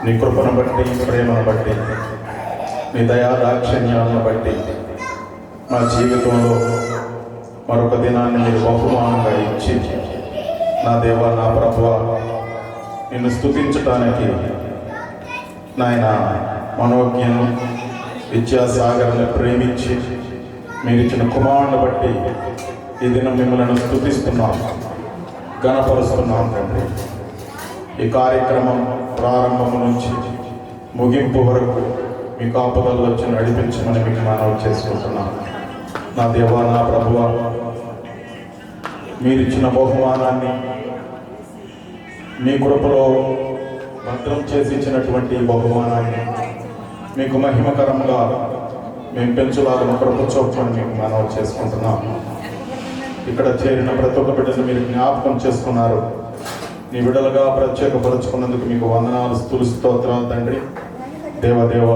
నీ కృపను బట్టి, ప్రేమను బట్టి, నీ దయా దాక్షిణ్యాలను బట్టి మా జీవితంలో మరొక దినాన్ని మీరు బహుమానంగా ఇచ్చి, నా దేవా, నా ప్రభువా, నిన్ను స్తుతించటానికి నాయన మనోజ్ఞను, విద్యాసాగర్ని ప్రేమించి మీరు ఇచ్చిన కుమారుని బట్టి ఈ దినం మిమ్మల్ని స్తుతిస్తున్నాం, ఘనపరుస్తున్నాం తండ్రి. ఈ కార్యక్రమం ప్రారంభం నుంచి ముగింపు వరకు మీ కాపుదలు వచ్చి నడిపించమని మీకు మనవి చేసుకుంటున్నాను. నా దేవా, నా ప్రభువా, మీరిచ్చిన బహుమానాన్ని, మీ కృపలో భద్రం చేసి ఇచ్చినటువంటి బహుమానాన్ని మీకు మహిమకరంగా మేము పెంచులాగా కృప చూపమని మీకు మనవి చేసుకుంటున్నాం. ఇక్కడ చేరిన ప్రతి ఒక్క బిడ్డను మీరు జ్ఞాపకం చేసుకున్నారు. నీ బిడ్డలుగా ప్రత్యేకపరుచుకున్నందుకు మీకు వందనాలు, స్తుతులు, స్తోత్రాలు తండ్రి. దేవదేవ,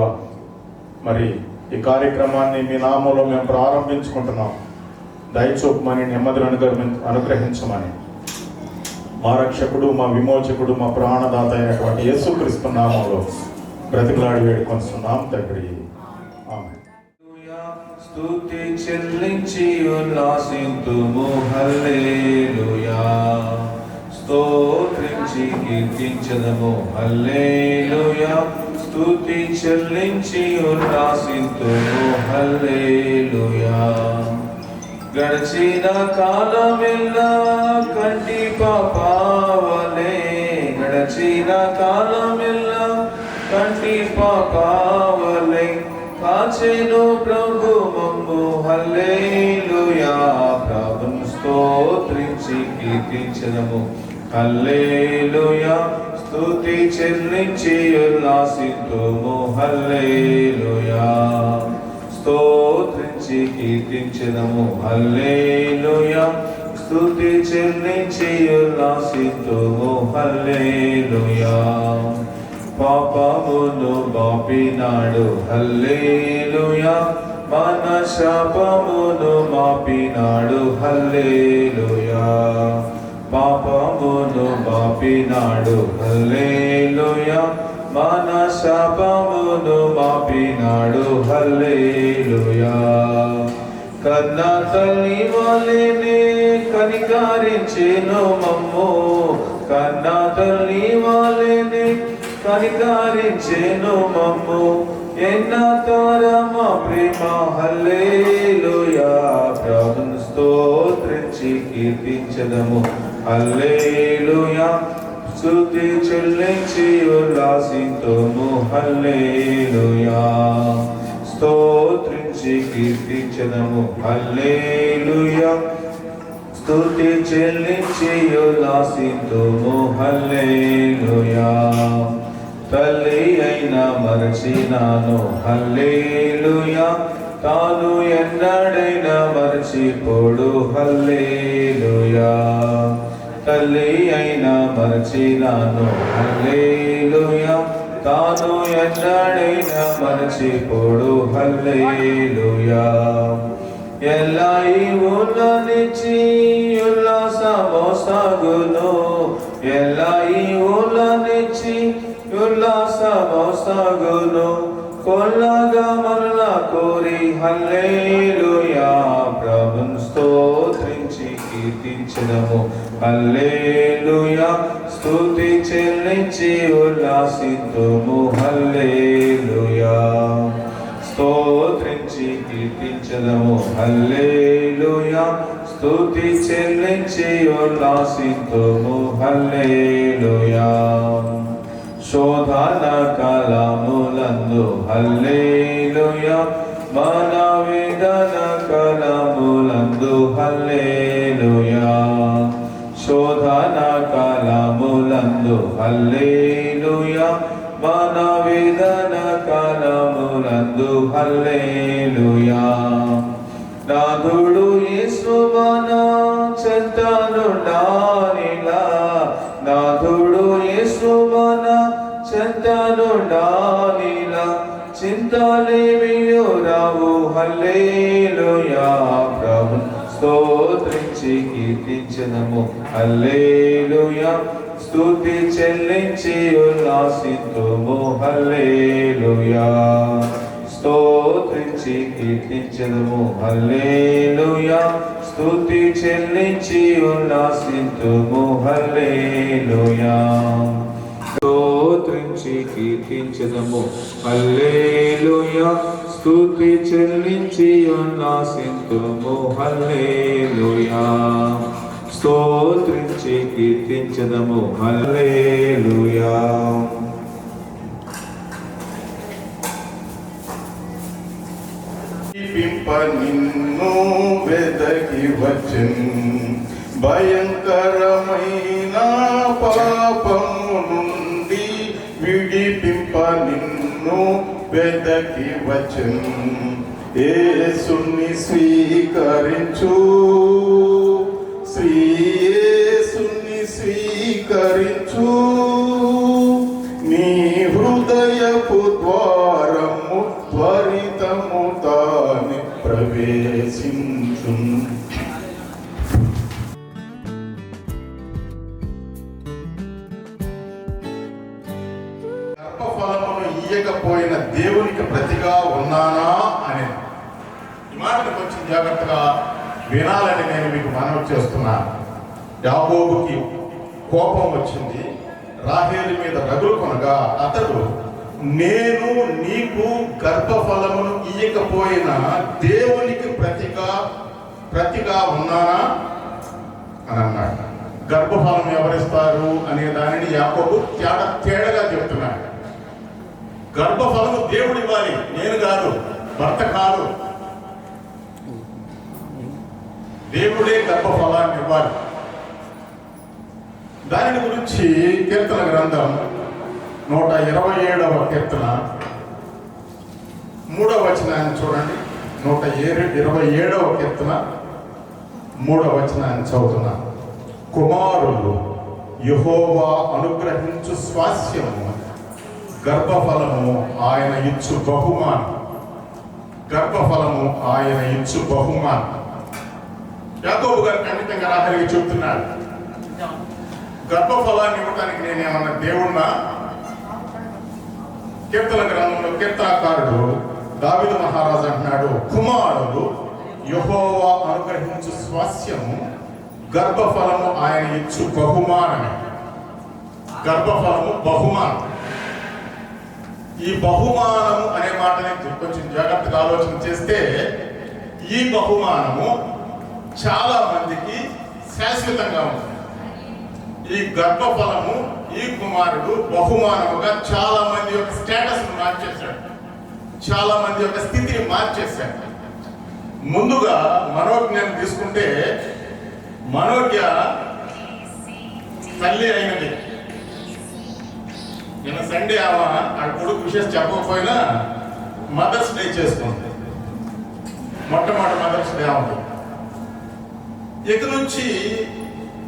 మరి ఈ కార్యక్రమాన్ని మీ నామంలో మేము ప్రారంభించుకుంటున్నాం. దయచూపమని, నెమ్మదిని అనుగ్రహించమని మా రక్షకుడు, మా విమోచకుడు, మా ప్రాణదాత అయినటువంటి యేసుక్రీస్తు నామంలో బ్రతికిలాడి వేడుకొస్తున్నాం తండ్రి. ఆమేన్. స్తుతి చెల్లించి ఉల్లాసింతుము, హల్లెలూయా. స్తోత్రించి కీర్తించదము, హల్లెలూయా. స్తుతి చెల్లించి ఉల్లాసింతుము, హల్లెలూయా. గడిచిన కాలమెల్లా కంటి పాపావలే, గడిచిన కాలమెల్లా కంటి పాపావలే కాచెను ప్రభు మమ్ము, హల్లెలూయా. ప్రభును స్తోత్రించి కీర్తించదము, హల్లెలూయా. స్తుతి చెల్లించి ఉల్లాసింతుము, హల్లెలూయా. స్తోత్రించి కీర్తించదము, హల్లెలూయా. స్తుతి చెల్లించి ఉల్లాసింతుము, హల్లెలూయా. పాపమును బాపినాడు, హల్లెలూయా. మన శాపమును మాపినాడు, హల్లెలూయా. పాపమును బాపినాడు, హల్లెలూయా. మన శాపమును మాపినాడు, హల్లెలూయా. కన్న తల్లి వలెనే కనికరించెను మమ్ము, కన్న తల్లి వలెనే కనికరించెను మమ్ము. ఎన్న తరమ ప్రేమ, హల్లెలూయా. ప్రభును స్తోత్రించి కీర్తించదము, హల్లెలూయా. స్తుతి చెల్లించి ఉల్లాసింతుము, హల్లెలూయా. స్తోత్రించి కీర్తించదము, హల్లెలూయా. స్తుతి చెల్లించి ఉల్లాసింతుము, హల్లెలూయా. తల్లి అయినా మరచినాను, హల్లెలూయా. తాను ఎన్నడైనా మరచిపోడు, హల్లెలూయా. తల్లి అయినా మరచినాను, హల్లెలూయా. తాను ఎన్నడైనా మరచిపోడు, హల్లెలూయా. ఎలా ఈవులనిచ్చి ఉల్లాసము సాగును, ఎలా ఈవులనిచ్చి ఉల్లాసము సాగును. కొల్లగా మరలా కోరి, హల్లెలూయా. ప్రభును స్తోత్రించి కీర్తించదము, హల్లెలూయా. స్తుతి చెల్లించి ఉల్లాసింతుము, హల్లెలూయా. స్తోత్రించి కీర్తించదము, హల్లెలూయా. స్తుతి చెల్లించి ఉల్లాసింతుము, హల్లెలూయా. శోధన కాలములందు, హల్లెలూయా. మన వేదన కాలములందు, హల్లెలూయా. శోధన కాలములందు, హల్లెలూయా. మన వేదన కాలములందు, హల్లెలూయా. నాథుడు యేసు మన చెంతనుండానిలా, నాథుడు యేసు మన చెంతనుండానిలా. చింతలేమియో రావు, హల్లెలూయా. ప్రభు స్తోత్రించి కీర్తించదము, హల్లెలూయా. స్తుతి చెల్లించి ఉల్లాసింతుము, హల్లెలూయా. స్తోత్రించి కీర్తించదము, హల్లెలూయా. స్తుతి చెల్లించి ఉల్లాసింతుము, హల్లెలూయా. స్తోత్రించి కీర్తించదము, హల్లెలూయా. స్తుతి చెల్లించి ఉల్లాసింతుము, హల్లెలూయా. స్తోత్రించి కీర్తించదము, హల్లెలూయా. పింప నిన్ను వెదకి వచ్చెన్ భయంకరమైన పాపము నుండి విడిపింప నిన్ను వెదకి వచ్చెన్ యేసుని స్వీకరించు శ్రీ యేసుని స్వీకరించు నీ హృదయపు ద్వారము త్వరితము తాని ప్రవేశించు. గర్భఫలమును ఇయ్యకపోయిన దేవునికి ప్రతిగా ఉన్నానా అని ఈ మాటను కొంచెం జాగ్రత్తగా వినాలని నేను మీకు మనవి చేస్తున్నాను. యాకోబుకి కోపం వచ్చింది, రాహేలు మీద రగులు కొనగా అతడు నేను నీకు గర్భఫలమును ఇయ్యకపోయినా దేవునికి ప్రతిగా ఉన్నానా అని అన్నాడు. గర్భఫలం ఎవరిస్తారు అనే దానిని యాకోబు తేడగా చెప్తున్నాడు. గర్భఫలము దేవుడు ఇవ్వాలి, నేను కాదు, భర్త కాదు. దేవుడే గర్భఫలాన్ని ఇవ్వాలి. దాని గురించి కీర్తన గ్రంథం 127వ కీర్తన 3వ వచనాన్ని చూడండి. 127వ కీర్తన 3వ వచనాన్ని చదువుతున్నా. కుమారులు యెహోవా అనుగ్రహించు స్వాస్యము, గర్భఫలము ఆయన ఇచ్చు బహుమానం. గర్భఫలము ఆయన ఇచ్చు బహుమానం. యాకోబు గారు ఖండితంగా రాహేలుకి చెబుతున్నాడు, గర్భఫలాన్ని ఇవ్వడానికి నేనేమన్నా దేవుణ్ణా? కీర్తన గ్రంథంలో కీర్తనకారుడు దావీదు మహారాజు అంటున్నాడు, కుమారుడు యెహోవా అనుగ్రహించు స్వాస్యము, గర్భఫలము ఆయన ఇచ్చు బహుమానమే. గర్భఫలము బహుమానం. ఈ బహుమానము అనే మాటని కొంచెం జాగ్రత్తగా ఆలోచన చేస్తే ఈ బహుమానము చాలా మందికి శాశ్వతంగా ఉంది. ఈ గర్భఫలము, ఈ కుమారుడు బహుమానముగా చాలా మంది యొక్క స్టేటస్ మార్చేశాడు, చాలా మంది యొక్క స్థితిని మార్చేశాడు. ముందుగా మనోజ్ఞను తీసుకుంటే, మనోజ్ఞ తల్లి అయినది. నిన్న సండే ఆమె కొడుకు విషయం చెప్పకపోయినా మదర్స్ డే చేసుకుంది. మొట్టమొదటి మదర్స్ డే ఆమె. ఇక నుంచి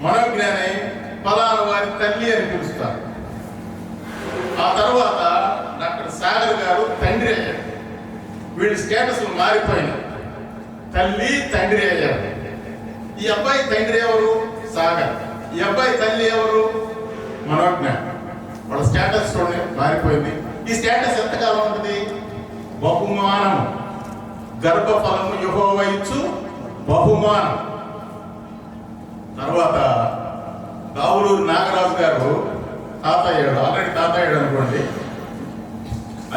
మనోజ్ఞాని ఫలానా వారి తల్లి అని పిలుస్తారు. ఆ తర్వాత డాక్టర్ సాగర్ గారు తండ్రి అయ్యారు. వీళ్ళ స్టేటస్ మారిపోయినాయి, తల్లి తండ్రి అయ్యారు. ఈ అబ్బాయి తండ్రి ఎవరు? సాగర్. ఈ అబ్బాయి తల్లి ఎవరు? మనోజ్ఞ. వాళ్ళ స్టేటస్ చూడండి మారిపోయింది. ఈ స్టేటస్ ఎంతకాలం ఉంటుంది? బహుమానం. గర్భఫలము యెహోవా ఇచ్చు బహుమానం. తర్వాత దావులూరు నాగరాజు గారు తాతయ్యాడు, ఆల్రెడీ తాతయ్యాడు అనుకోండి.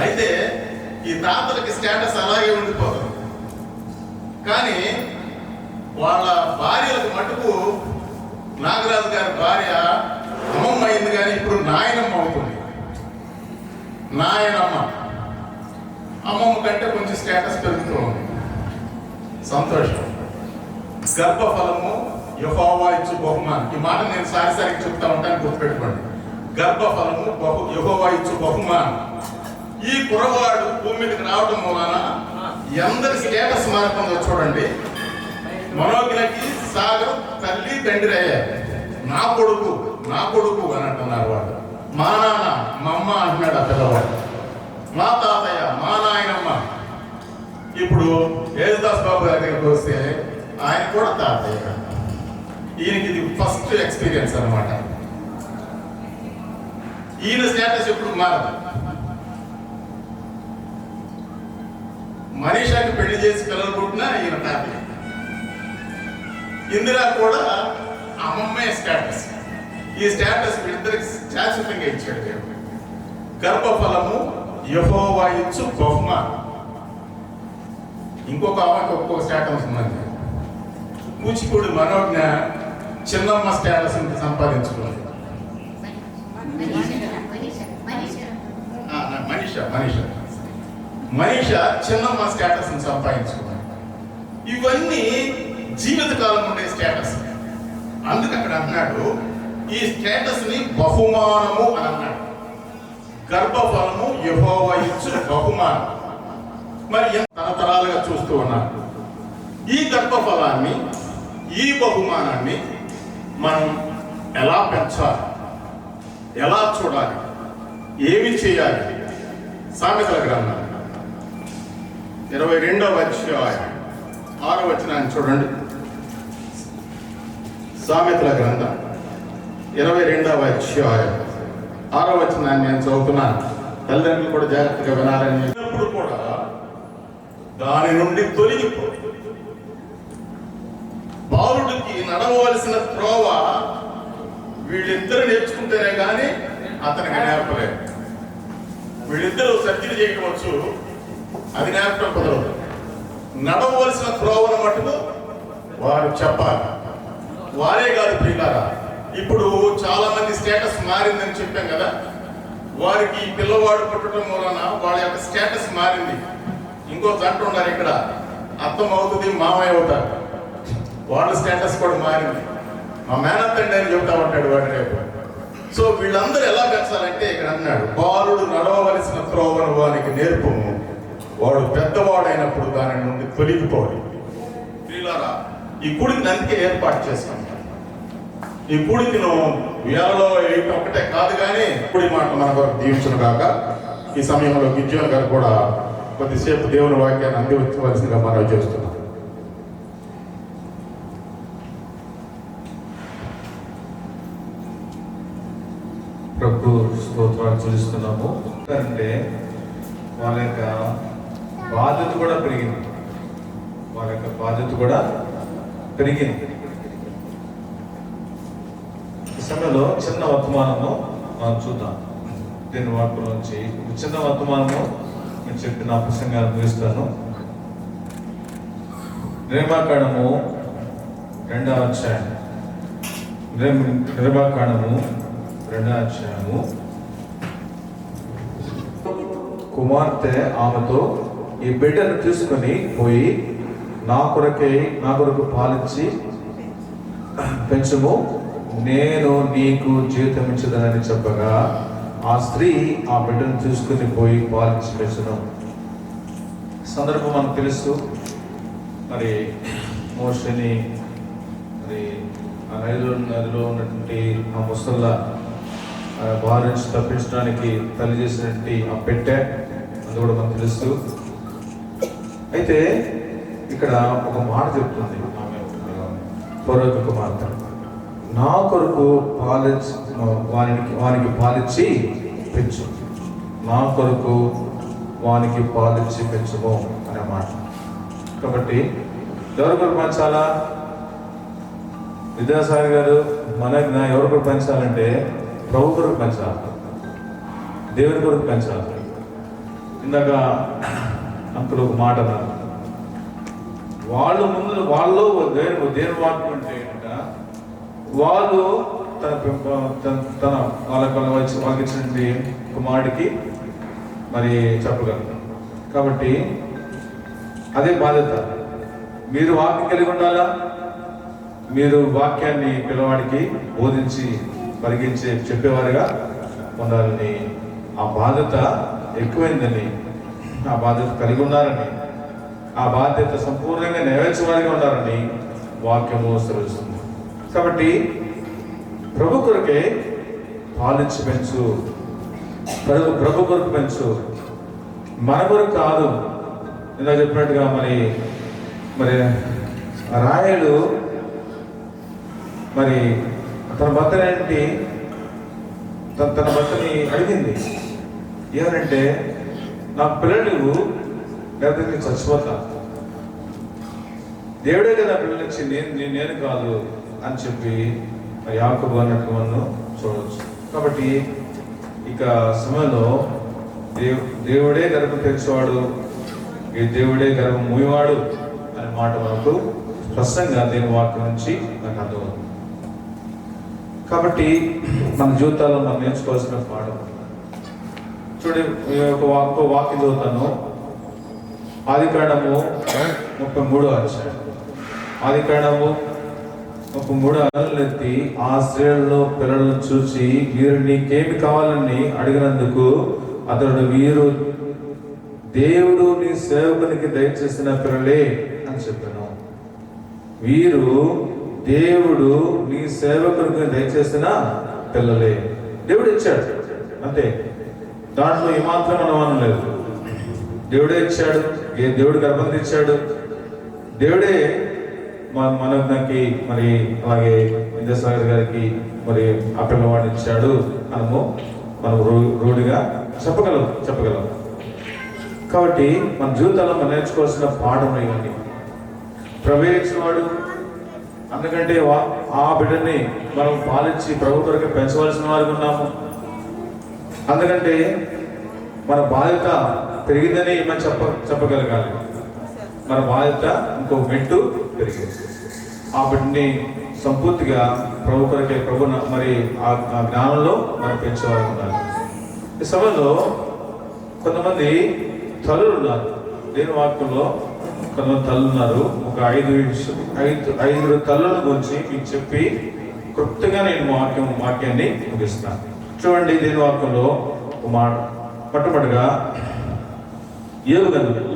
అయితే ఈ తాతలకి స్టేటస్ అలాగే ఉండిపోతుంది. కానీ వాళ్ళ భార్యలకు మటుకు నాగరాజు గారి భార్య అమ్మమ్మ అయింది, కానీ ఇప్పుడు నాయనమ్మ అవుతుంది. నాయనమ్మ. అమ్మమ్మ కంటే కొంచెం స్టేటస్ పెరుగుతూ ఉంది. సంతోషం. గర్భఫలము యెహోవా ఇచ్చు బహుమానం. ఈ మాట నేను సారిసారికి చెప్తా ఉంటాను, గుర్తుపెట్టుకోండి. గర్భఫలము యెహోవా ఇచ్చు బహుమానం. ఈ కుర్రవాడు భూమి మీదకి రావడం వలన ఎందరి స్టేటస్ మారుతుందో చూడండి. మనోజ్ఞకి సాగర్ తల్లి తండ్రి అయ్యారు. నా కొడుకు అని అంటున్నారు వాళ్ళు. మా నాన్న మా అమ్మ అంటున్నాడు ఆ పిల్లవాడు. మా తాతయ్య మా నాయనమ్మ. ఇప్పుడు యేసుదాస్ బాబు గారి దగ్గరికి వస్తే ఆయన కూడా తాతయ్య. ఈయనకి ఇది ఫస్ట్ ఎక్స్పీరియన్స్ అనమాట. ఈయన స్టేటస్ ఎప్పుడు మారదు. మనీషాకి పెళ్లి చేసి పిల్లలు పుట్టినా ఈయన తాతయ్య. ఇందిరా కూడా అమ్మమ్మే స్టేటస్. ఈ స్టేటస్ వీళ్ళిద్దరికి శాశ్వతంగా ఇచ్చాడు దేవుడు. గర్భఫలము యెహోవా ఇచ్చు బహుమానం. ఇంకొక ఆమెకి ఒక్కొక్క స్టేటస్ ఉన్నది. కూచిపూడి మనోజ్ఞ చిన్నమ్మ స్టేటస్ సంపాదించుకుంది. మనీష మనీష చిన్నమ్మ స్టేటస్ని సంపాదించుకున్నాడు. ఇవన్నీ జీవితకాలం ఉండే స్టేటస్. అందుకు అక్కడ అన్నాడు, ఈ స్టేటస్ని బహుమానము అని అన్నాడు. గర్భఫలము యెహోవా ఇచ్చు బహుమానం. మరి తరతరాలుగా చూస్తూ ఉన్నాడు. ఈ గర్భఫలాన్ని, ఈ బహుమానాన్ని మనం ఎలా పెంచాలి, ఎలా చూడాలి, ఏమి చేయాలి? సామెతల గ్రంథం 22వ అధ్యాయం 6వ వచనాన్ని చూడండి. సామెతల గ్రంథం 22వ అధ్యాయం 6వ వచనాన్ని నేను చదువుతున్నాను. తల్లిదండ్రులు కూడా జాగ్రత్తగా వినాలని. ఎప్పుడు కూడా దాని నుండి తొలగిపో. బాలుడికి నడవలసిన త్రోవ వీళ్ళిద్దరు నేర్చుకుంటేనే కానీ అతనికి నేర్పలేదు. వీళ్ళిద్దరూ సర్జరీ చేయవచ్చు, అది నేర్పడం కుదరదు. నడవలసిన త్రోవను మటుకు వారు చెప్పాలి. వారే కాదు ప్రియులారా, ఇప్పుడు చాలా మంది స్టేటస్ మారిందని చెప్పాం కదా. వారికి పిల్లవాడు పుట్టడం వలన వాళ్ళ యొక్క స్టేటస్ మారింది. ఇంకో జంట ఉన్నారు ఇక్కడ, అత్తం అవుతుంది, మామయ్య అవుతారు. వాళ్ళ స్టేటస్ కూడా మారింది. మా మేనత్తండి అని చెబుతా ఉంటాడు వాడి రేపు. సో వీళ్ళందరూ ఎలా పెంచాలంటే ఇక్కడ అన్నాడు, బాలుడు నడవవలసిన త్రోవను వానికి నేర్పము, వాడు పెద్దవాడైనప్పుడు దాని నుండి తొలగిపోవాలి. ప్రియులారా, ఈ గుడికి అందుకే ఏర్పాటు చేసుకుంటాం. ఈ గుడికిను వేలలో వేయటం ఒకటే కాదు, కానీ గుడి మాట మన కొరకు దీవించును కాక. ఈ సమయంలో గిజ్జోన్ గారు కూడా కొద్దిసేపు దేవుని వాక్యాన్ని అందించవలసిందిగా మనం చేస్తున్నాం. ప్రభు స్తోత్రాలు చెల్లిస్తున్నాము. అంటే వాళ్ళ యొక్క బాధ్యత కూడా పెరిగింది. వాళ్ళ యొక్క బాధ్యత కూడా పెరిగింది. ఈ సమయంలో చిన్న వర్తమానము మనం చూద్దాం. దీని వాక్యం నుంచి చిన్న వర్తమానము నేను చెప్పి నా ప్రసంగాన్ని ముగిస్తాను. నిర్మాకాండము 2వ అధ్యాయం. నిర్మాకాండము 2వ అధ్యాయము. కుమార్తె ఆమెతో, ఈ బిడ్డను తీసుకొని పోయి నా కొరకు పాలించి పెంచుము, నేను నీకు జీవితం ఇచ్చదనని చెప్పగా ఆ స్త్రీ ఆ బిడ్డను తీసుకుని పోయి పాలించి పెంచును. సందర్భం మనకు తెలుసు. మరి మోషని మరి ఆ నదిలో ఉన్నటువంటి ఆ ముసల్ల బారి నుంచి తప్పించడానికి తల్లి చేసినటువంటి ఆ పెట్టె, అది కూడా మనకు తెలుసు. అయితే ఇక్కడ ఒక మాట చెప్తుంది ఆమె, పూర్వక కుమార్తె, నా కొరకు వానికి పాలిచ్చి పెంచు, నా కొరకు వానికి పాలిచ్చి పెంచుము అనే మాట. కాబట్టి ఎవరి కొరకు పెంచాలా? విద్యాసాగర్ గారు మన ఎవరి కొరకు పెంచాలంటే ప్రభు కొరకు పెంచాలి, దేవుని కొరకు పెంచాలి. ఇందాక అంకులు ఒక మాట అన్నారు, వాళ్ళు దేవుని వాక్యం అంటే ఏంట, వాళ్ళు తన వాళ్ళకి ఇచ్చినటువంటి కుమారుడికి మరి చెప్పగలరు. కాబట్టి అదే బాధ్యత. మీరు వాక్యం కలిగి ఉండాలా, మీరు వాక్యాన్ని పిల్లవాడికి బోధించి పరిగించి చెప్పేవారుగా ఉండాలని, ఆ బాధ్యత ఎక్కువైందని, ఆ బాధ్యత కలిగి ఉన్నారని, ఆ బాధ్యత సంపూర్ణంగా నెరవేర్చేవారిగా ఉన్నారని వాక్యము సెలవిస్తుంది. కాబట్టి ప్రభు కొరకే పాలించి పెంచు, ప్రభు కొరకు పెంచు, మన కొరకు కాదు. ఇలా చెప్పినట్టుగా మరి రాయలు మరి తన భర్తనేంటి తన భర్తని అడిగింది, ఏమనంటే నాకు పిల్లలు లేకపోతే నేను చచ్చిపోతా, దేవుడే కదా పిల్లలు ఇచ్చి నేను కాదు అని చెప్పి యాకోబు అన్నట్టు మనం చూడవచ్చు. కాబట్టి ఇక సమయంలో దేవుడే గర్భం తెరిచేవాడు, ఈ దేవుడే గర్భం మూయవాడు అనే మాట మనకు స్పష్టంగా దేవుని వాక్యం నుంచి నాకు అర్థమవుతుంది. కాబట్టి మన జీవితాల్లో మనం నేర్చుకోవాల్సిన పాఠం చూడండి. ఒక వాక్యం చదువుతాను. ఆదికాండము 33వ అధ్యాయం. ఆదికాండము 33 ఎత్తి ఆ స్త్రీలలో పిల్లలను చూసి వీరు నీకేమి కావాలని అడిగినందుకు అతడు వీరు దేవుడు నీ సేవకునికి దయచేసిన పిల్లలే అని చెప్పాను. వీరు దేవుడు నీ సేవకునికి దయచేసిన పిల్లలే. దేవుడు ఇచ్చాడు అంతే, దాంట్లో ఏమాత్రం అనుమానం లేదు. దేవుడే ఇచ్చాడు, దేవుడు గర్భం ఇచ్చాడు, దేవుడే మనకి మరి అలాగే విద్యాసాగర్ గారికి మరి ఆ పిల్లవాడిని ఇచ్చాడు మనము రూఢిగా చెప్పగలం. కాబట్టి మన జీవితంలో మనం నేర్చుకోవాల్సిన పాఠం ఇవన్నీ. ప్రవేశించినవాడు అందుకంటే ఆ బిడ్డని మనం పాలించి ప్రభు కొరకు పెంచవలసిన వారికి ఉన్నాము. అందుకంటే మన బాధ్యత పెరిగిందని మనం చెప్పగలగాలి. మన బాధ్యత ఇంకో మెట్టు పెరిగింది. ఆ బిడ్డని సంపూర్తిగా ప్రభు కొరకే మరి ఆ జ్ఞానంలో మనం పెంచేవారు ఉండాలి. ఈ సమయంలో కొంతమంది తల్లులు ఉన్నారు. దేని వాక్యంలో కొంతమంది తల్లులు ఉన్నారు. ఒక 5 తల్లుల గురించి మీకు చెప్పి క్లుప్తంగా నేను వాక్యాన్ని ముగిస్తాను. చూడండి, దేని వాక్యంలో మొట్టమొదటిగా ఏబు గ్రంథము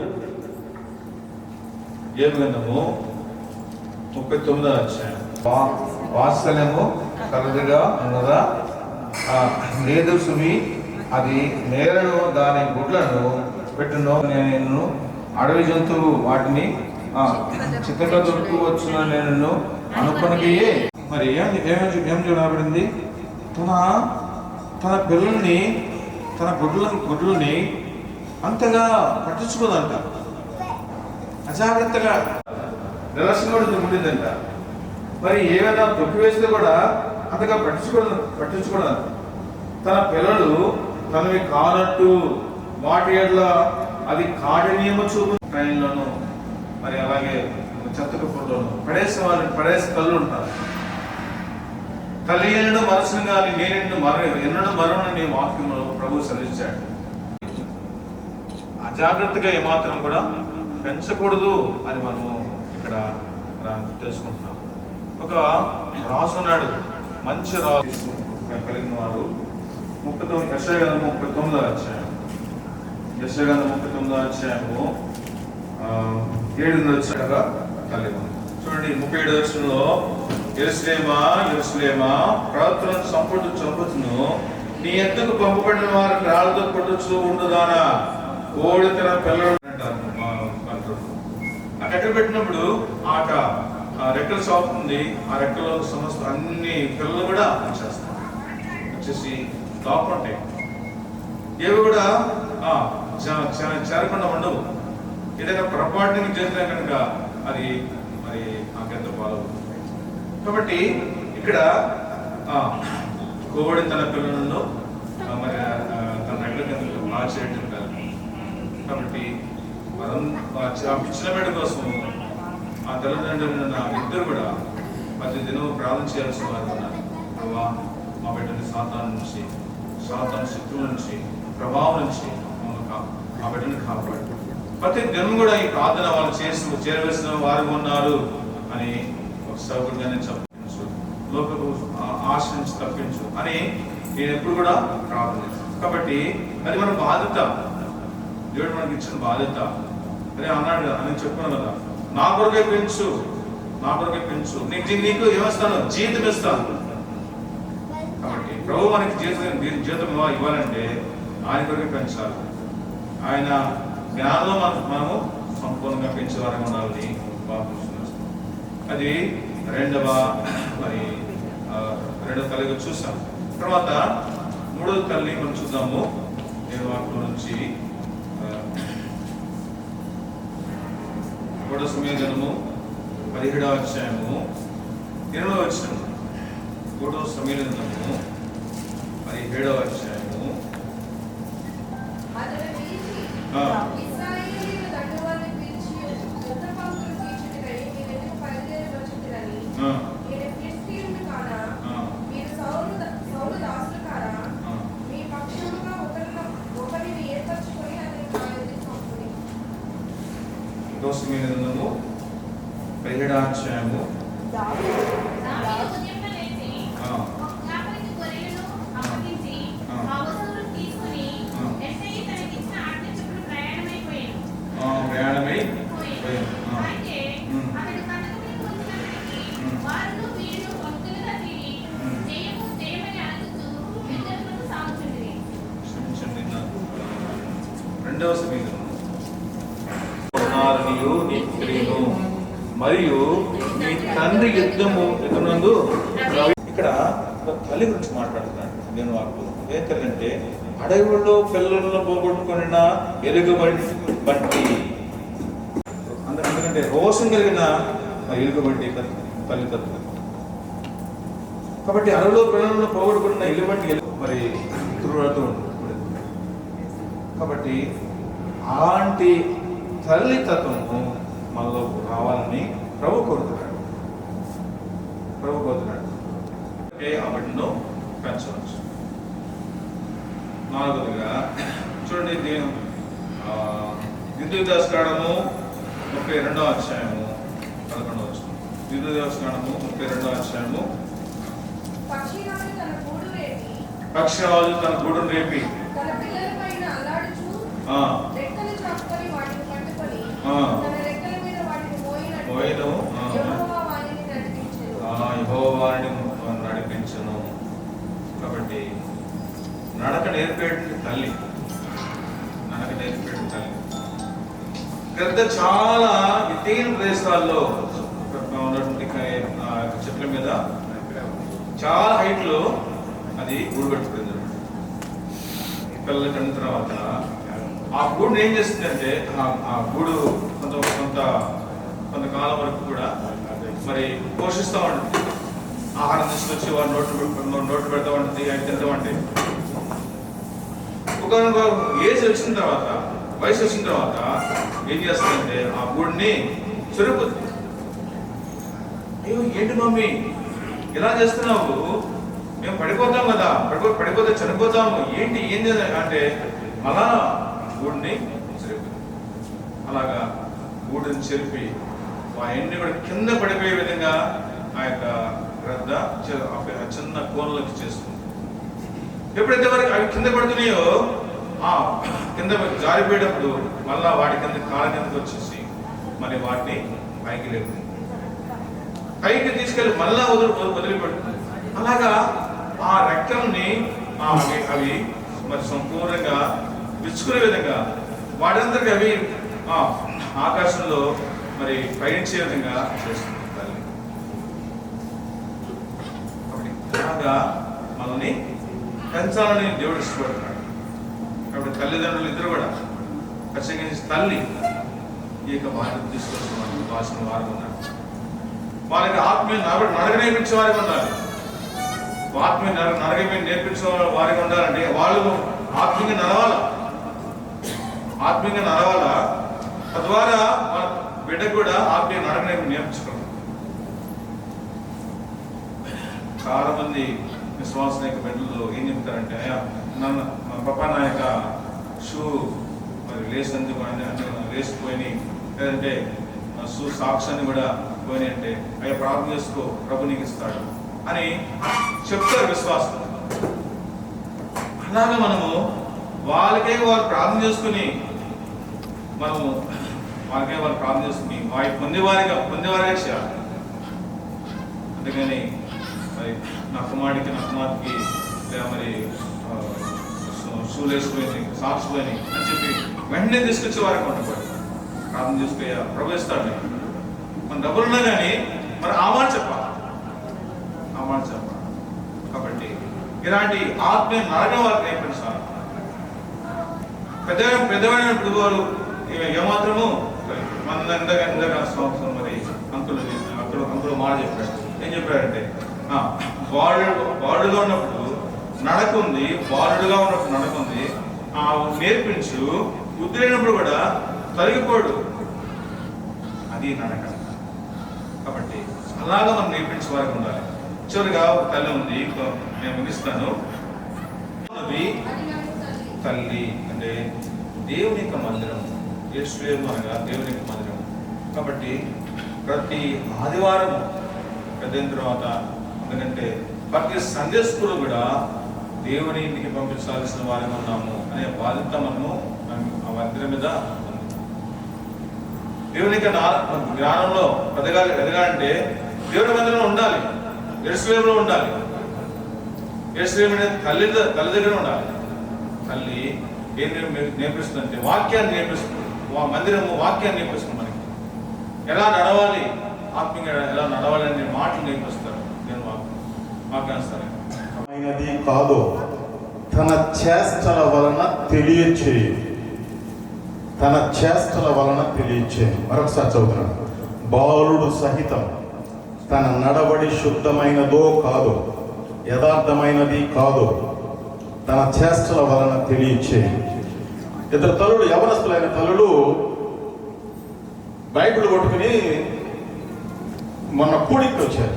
39వ అధ్యాయం. వాత్సల్యము కలదుగా ఉన్నదా? లేదు సుమి, అది నేలను దాని గుడ్లను పెట్టును. నేను అడవి జంతువు వాటిని చిత్తక దొరుకువచ్చున నేను అనుకుని మరి ఏం చూడబడింది? తన పిల్లల్ని తన గుడ్లని అంతగా పట్టించుకోదంట. అజాగ్రత్తగా నిర్లక్ష్యంగా ఉండిందంట. మరి ఏమైనా తొక్కి వేస్తే కూడా అంతగా పట్టించుకోవడం. తన పిల్లలు తనవి కానట్టు వాటి ఎడ్ల అది కాఠిన్యము చూపు ట్రైన్లోను మరి అలాగే చెత్తకూడలోను పడేసే తల్లు ఉంటారు. తల్లి ఎన్నడూ మనసును కానీ ఎన్నడూ మరణని వాక్యంలో ప్రభు సెలవించాడు. అజాగ్రత్తగా ఏమాత్రం కూడా పెంచకూడదు అని మనము ఇక్కడ తెలుసుకుంటున్నాం. ఒక రాజు ఉన్నాడు, మంచి రాజు కలిగిన వాడు. 39వ అధ్యాయం. యెషయా 39వ అధ్యాయము 7వ వచ్చాక కలిగి చూడండి. 37వ వచనంలో యెరూషలేమా ప్రవక్తలను చంపుతును, నీ ఎద్దుకు పంపబడిన వారు రాళ్ళతో కొట్టుచూ ఉండుదానా, కోడి తన పిల్లలు అంటారు. ఆ కట్టెలు పెట్టినప్పుడు ఆ రెక్కలు సాగుతుంది. ఆ రెక్కలో సమస్త అన్ని పిల్లలు కూడా వచ్చేసి లోపల ఉంటాయి. ఏవి కూడా చేరకుండా ఉండవు. ఏదైనా పొరపాటుని చేసినా కనుక అది మరి నాకెంత బాగుంటుంది. కాబట్టి ఇక్కడ కోడి తన పిల్లలను మరి తన రెక్కల కింద బాగా చేయడం కాదు. కాబట్టి పిచ్చిన బిడ్డ కోసం ఆ తల్లిదండ్రులు ఇద్దరు కూడా 10 దినం ప్రార్థన చేయాల్సిన వారు ఉన్నారు. మా బిడ్డని సాతాను శత్రువుల నుంచి ప్రభావం నుంచి ఆ బిడ్డని కాపాడు. ప్రతి దినం కూడా ఈ ప్రార్థన వాళ్ళు చేరవలసిన వారు ఉన్నారు అని ఒక సౌకర్యాన్ని చెప్పించు, లోకపు ఆశ నుంచి తప్పించు అని నేను ఎప్పుడు కూడా ప్రార్థన చేస్తాను. కాబట్టి అది మన బాధ్యత, దేవుడు మనకి ఇచ్చిన బాధ్యత. అదే అన్నాడు అని చెప్పుకున్నాను కదా, నా కొరకే పెంచు నీకు ఏమిస్తాను? జీవితం ఇస్తాను. కాబట్టి ప్రభు మనకి జీవితం ఇవ్వాలంటే ఆయన కొరకే పెంచాలి. ఆయన జ్ఞానంలో మనము సంపూర్ణంగా పెంచేవారంగా ఉండాలని బాగా. అది రెండవ తల్లిగా చూసాం. తర్వాత 3వ తల్లి మనం చూద్దాము. నేను వాటిలో నుంచి 3వ సమయము 17వ అధ్యాయము 8వ వచనం. 3వ సమయము 17వ అధ్యాయము. సమయ గ్రంథము 17వ అధ్యాయము. ప్రయాణమై రెండవ సమీకరణం నీ పుత్రిను మరియు నీ తండ్రి యుద్ధనందు. ఇక్కడ తల్లి గురించి మాట్లాడుతున్నాడు నేను వాకు. ఏం తల్లి అంటే అడవుల్లో పిల్లలను పోగొట్టుకున్న ఎలుగుబంటి, ఎందుకంటే రోషం కలిగిన ఎలుగుబంటి తల్లిదండ్రులు. కాబట్టి అడవులో పిల్లలను పోగొట్టుకున్న ఎలుగుబంటి మరి తిరుగుతూ ఉంటుంది. కాబట్టి అలాంటి తల్లితత్వము మనలో రావాలని ప్రభు కోరుతున్నాడు. ఆ బిడ్డను పెంచవచ్చు. నాలుగోదిగా చూడండి, ద్వితీయోపదేశకాండము 32వ అధ్యాయము 11వ వచనం. ద్వితీయోపదేశకాండము 32వ అధ్యాయము. పక్షిరాజు తన గూడును రేపి యెహోవాని నడిపించును. కాబట్టి నడక నేర్పేటువంటి తల్లి. పెద్ద చాలా వితీర్ణ ప్రదేశాల్లో ఉన్నటువంటి చెట్ల మీద చాలా హైట్ లో అది గూడు పెట్టుకుంది. పిల్లలు కన్న తర్వాత ఆ గూడుని ఏం చేస్తుందంటే ఆ గూడు కొంతకాలం వరకు కూడా మరి పోషిస్తూ ఉంటుంది. ఆహారం తీసుకొచ్చి వారు నోట్లు పెడతా ఉంటుంది, ఆయన తింటూ ఉంటుంది. ఒక వయసు వచ్చిన తర్వాత ఏం చేస్తుందంటే ఆ గూడిని చెరుపుతుంది. అయ్యో ఏంటి మమ్మీ ఇలా చేస్తున్నావు, మేము పడిపోతాం కదా, పడిపోతే చనిపోతాము, ఏంటి ఏం అంటే అలా గూడిని చెరుపుతుంది. అలాగా గూడిని చెరిపి అవన్నీ కూడా కింద పడిపోయే విధంగా ఆ యొక్క గ్రద్ద చిన్న కోన్లకి చేస్తుంది. ఎప్పుడైతే వరకు అవి కింద పడుతున్నాయో ఆ కింద జారిపోయేటప్పుడు మళ్ళా వాటి కింద కాళ్ళ కిందకి వచ్చేసి మరి వాటిని పైకి లేపుతుంది, పైకి తీసుకెళ్ళి మళ్ళా వదిలిపెడుతుంది. అలాగా ఆ రెక్కల్ని అవి మరి సంపూర్ణంగా విచ్చుకునే విధంగా వాటందరికి అవి ఆకాశంలో మరి పయనించే విధంగా చేస్తుంది తల్లి. కాబట్టి అలాగా మనల్ని పెంచాలని దేవుడు ఇష్టపడుతున్నాడు. కాబట్టి తల్లిదండ్రులు ఇద్దరు కూడా ప్రత్యేకించి తల్లి ఈ యొక్క బాధ్యత తీసుకొస్తున్న వారు ఉన్నారు. వాళ్ళకి ఆత్మీయ నడక నేర్పించే వారికి ఉండాలి. ఆత్మీయ నడక నేర్పించే వారికి ఉండాలంటే వాళ్ళు ఆత్మీయంగా నడవాలా. తద్వారా మన బిడ్డకు కూడా ఆత్మీయ నడక నేర్పించుకోవాలి. చాలా మంది విశ్వాస బిడ్డలు ఏం చెప్తారంటే మా పాప నా యొక్క షూ మరి లేసినందుకు లేచిపోయి, లేదంటే షూ సాక్ష్యాన్ని కూడా పోయినాయి అంటే అయ్యా ప్రార్థన చేసుకో, ప్రభు నీకు ఇస్తాడు అని చెప్తారు విశ్వాసం. అలాగా మనము వాళ్ళకే వారు ప్రార్థన చేసుకుని వారి పొందేవారిగా చేయాలి. అందుకని మరి నా కుమార్తెకి మరి షూలు వేసిపోయింది, సాక్స్ పోయినాయి అని చెప్పి వెంటనే తీసుకొచ్చే వారికి ఉండకూడదు. ప్రార్థన చేసుకోయా ప్రభు ఇస్తాడు. మన డబ్బులు ఉన్నా కానీ మరి ఆ మాట చెప్పాలి. కాబట్టి ఇలాంటి ఆత్మీయ నరకం వారికి నేర్పించాలి. పెద్దమైన వారు ఏమాత్రము మన ఇందాక సంవత్సరం మరి అంకులు మాట చెప్పాడు. ఏం చెప్పాడంటే బాలుడుగా ఉన్నప్పుడు నడక ఉంది, నేర్పించు, ఉద్రైనప్పుడు కూడా తొలగిపోడు, అది నడక. కాబట్టి అలాగా మనం నేర్పించే వారికి ఉండాలి. చివరిగా ఒక తల్లి ఉంది, నేను ముగిస్తాను. తల్లి అంటే దేవుని యొక్క మందిరం, యేషువేము అనగా దేవుని యొక్క మందిరం. కాబట్టి ప్రతి ఆదివారం పెద్దయిన తర్వాత, ఎందుకంటే ప్రతి సండే స్కూల్ కూడా దేవుని ఇంటికి పంపించాల్సిన వారి ఉన్నాము అనే బాధ్యత మనము అందరి మీద ఉంది. దేవుని యొక్క జ్ఞానంలో ఎదగాలంటే దేవుని మందిరంలో ఉండాలి, యెరూషలేములో ఉండాలి. యెరూషలేము అనేది తల్లి దగ్గర ఉండాలి. తల్లి ఏం నేర్పిస్తుందంటే వాక్యాన్ని నేర్పిస్తుంది. మందిరము వాక్యాన్ని నేర్పిస్తుంది. మనకి ఎలా నడవాలి, ఆత్మీయంగా ఎలా నడవాలి అనే మాటలు నేర్పిస్తారు. నేను వాక్యాన్ని అయినది కాదు, తన చేష్టల వలన తెలియచేయి. తన చేష్టల వలన తెలియచేయి. మరొకసారి చదువుతున్నాను. బాలుడు సహితం తన నడవడి శుద్ధమైనదో కాదు, యథార్థమైనది కాదు, తన చేష్టల వలన తెలియచేయి. ఇద్దరు తల్లులు, యవనస్తులైన తల్లులు బైబిల్ కొట్టుకుని మొన్న కూడికి వచ్చారు.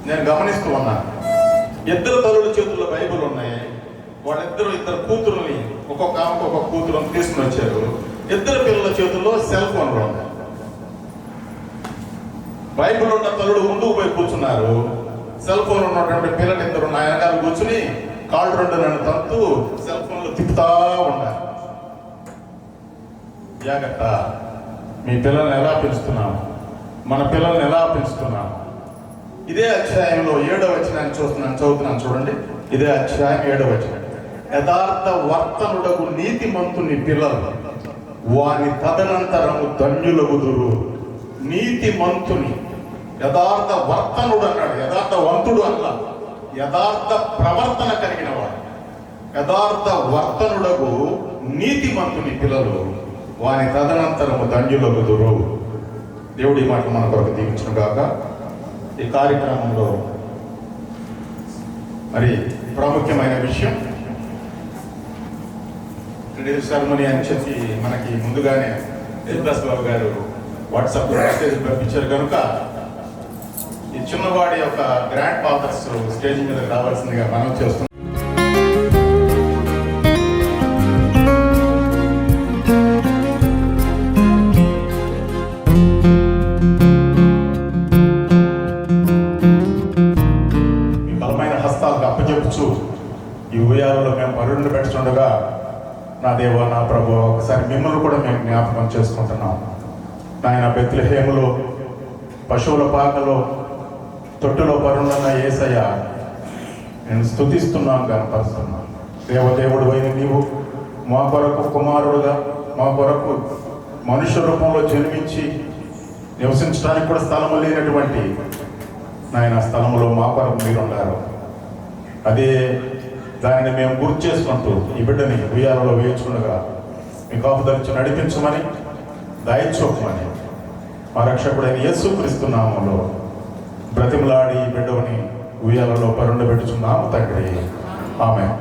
నేను గమనిస్తూ ఉన్నాను. ఇద్దరు తల్లుల చేతుల్లో బైబిల్ ఉన్నాయి. ఇద్దరు కూతురుని, ఒక్కొక్క ఆమెకు ఒక్కొక్క కూతురుని తీసుకుని వచ్చారు. ఇద్దరు పిల్లల చేతుల్లో సెల్ ఫోన్లు ఉన్నాయి. బైబిల్ ఉన్న తల్లుడు ముందుకు పోయి కూర్చున్నారు. సెల్ ఫోన్ ఉన్నటువంటి పిల్లలు ఇద్దరు నా వెనకాల కూర్చుని కాళ్ళు రెండు నన్ను తంతూ సెల్ ఫోన్లు తిప్పుతా ఉన్నారు. జాగ్రత్త, మీ పిల్లల్ని ఎలా పెంచుతున్నాము, మన పిల్లల్ని ఎలా పెంచుతున్నాము. ఇదే అధ్యాయంలో 7వ వచనాన్ని చదువుతున్నాను చూడండి. ఇదే అధ్యాయం 7వ వచనం. యథార్థ వర్తనుడకు నీతిమంతుని పిల్లలు వాని తదనంతరము ధన్యులగుదురు. నీతిమంతుని, యథార్థ వర్తనుడు అన్నాడు, యథార్థవంతుడు అన్నా, యథార్థ ప్రవర్తన కలిగిన వాడు. యథార్థ వర్తనుడకు నీతిమంతుని పిల్లలు వాని తదనంతరము ధన్యులగుదురు. దేవుడి మాట మన కొరకు దీవించును గాక. ఈ కార్యక్రమంలో మరి ప్రాముఖ్యమైన విషయం ఇంట్రడ్యూస్ సెరమనీ అని చెప్పి మనకి ముందుగానే దేవదాస్ బాబు గారు వాట్సాప్లో మెసేజ్ పంపించారు కనుక ఈ చిన్నవాడి యొక్క గ్రాండ్ ఫాదర్స్ స్టేజ్ మీద రావాల్సిందిగా మనం చేస్తున్నాం. ఈ ఉయ్యాలలో మేము పరుణ్ణి పెట్టుతుండగా నా దేవ, నా ప్రభు, ఒకసారి మిమ్మల్ని కూడా మేము జ్ఞాపకం చేసుకుంటున్నాం. నాయన, బెత్లెహేములో పశువుల పాకలో తొట్టులో పరుణ్ణన్న యేసయ్య నేను స్తుతిస్తున్నాను, కనపరుస్తున్నాను. దేవదేవుడు అయిన నీవు మా కొరకు కుమారుడుగా, మా కొరకు మనుష్య రూపంలో జన్మించి నివసించడానికి కూడా స్థలము లేనటువంటి నాయన స్థలంలో మా కొరకు మీరున్నారు. అదే దానిని మేము గుర్తు చేసుకుంటూ ఈ బిడ్డని ఉయ్యాలలో వేయించుకుండగా మీ కాపుదలించి నడిపించమని, దయచూపమని మా రక్షకుడైన యేసుక్రీస్తు నామములో బ్రతిమలాడి ఈ బిడ్డని ఉయ్యాలలో పరుండబెట్టుచున్నాము తండ్రి. ఆమేన్.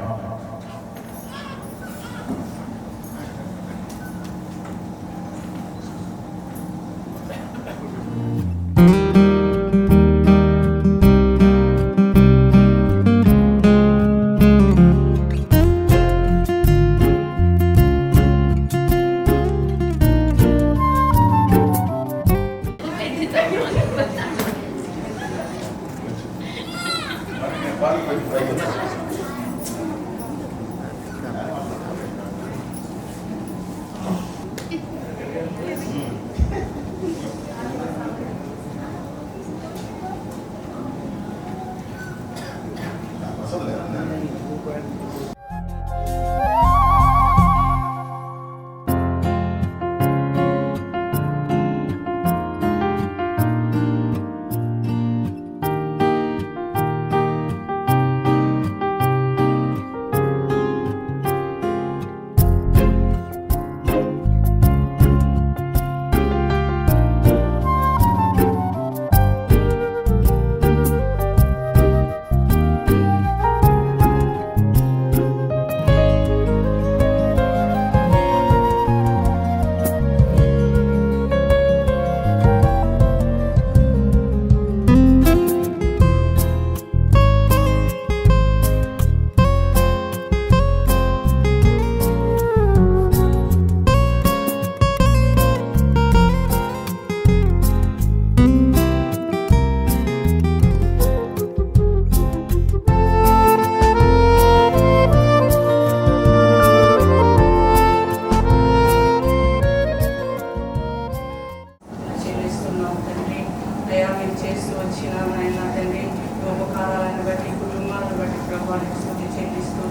చేస్తూ వచ్చిన నాయన తండ్రి ఉపకారాలను బట్టి కుటుంబాలను బట్టి ప్రభావానికి స్థుతి చెల్లిస్తూ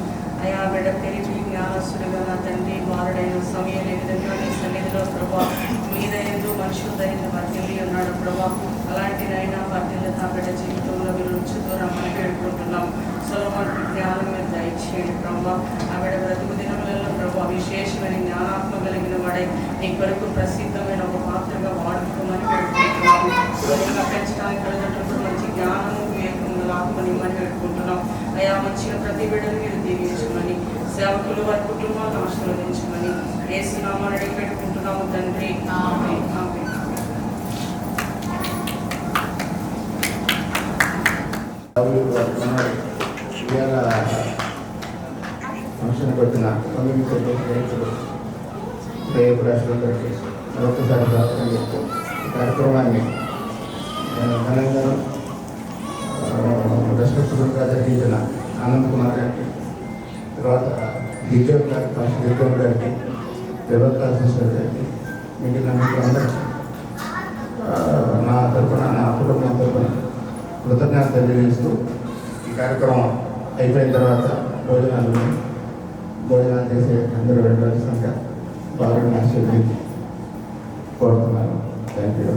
అయా బిడ్డ పెరిగి జ్ఞానస్తుడుగా నా తండ్రి వారుడైన సమయం ఏ విధంగా నీ సన్నిధిలో ప్రభా మీద ఎందు మనుషుల దైన వర్తిల్లి ఉన్నాడు ప్రభా అలాంటి నైనా వర్తిల్లి నా బిడ్డ జీవితంలో మీరు ఉంచుతూ రమ్మని వేడుకుంటున్నాం. సొలొమోను జ్ఞానం మీద దయచేయండి ప్రభా. ఆ బిడ్డ బ్రతుకు దినములలో ప్రభా విశేషమైన జ్ఞానాత్మ కలిగిన వాడై నీ కొరకు ప్రసిద్ధమైన ఒక పాత్రగా వాడుకోమని వేడుకుంటున్నాము. పెంచడానికి కలిగినప్పుడు మంచి జ్ఞానము వివేకము లాక్కుని మని వేడుకుంటున్నాం. అయా వచ్చిన ప్రతి బిడ్డను మీరు దీవించమని సేవకులు వారి కుటుంబాలను ఆశీర్వదించమని యేసునామమున అడిగి పెట్టుకుంటున్నాము తండ్రి. ఆమేన్. ఆమేన్. ఫంక్షన్ పెట్టిన కమ్యూనిటీ ప్రయత్నాలు మరొకసారి ప్రార్థన చేస్తూ ఈ కార్యక్రమాన్ని ఘనంగా రెస్పెక్టబుల్గా జరిగించిన ఆనంద్ కుమార్ గారికి, తర్వాత విజయ్ గారికి, ఫస్ట్ విజయ్ గారికి, రేవత్ సిస్టర్ గారికి, మిగిలిన అందరికీ నా తరఫున, నా కుటుంబం తరఫున కృతజ్ఞత తెలియజేస్తూ ఈ కార్యక్రమం అయిపోయిన తర్వాత భోజనాలు చేసే అందరూ వెళ్ళవలసిందిగా బాగా ఆశీర్వదించి కోరుతున్నాను. Thank you.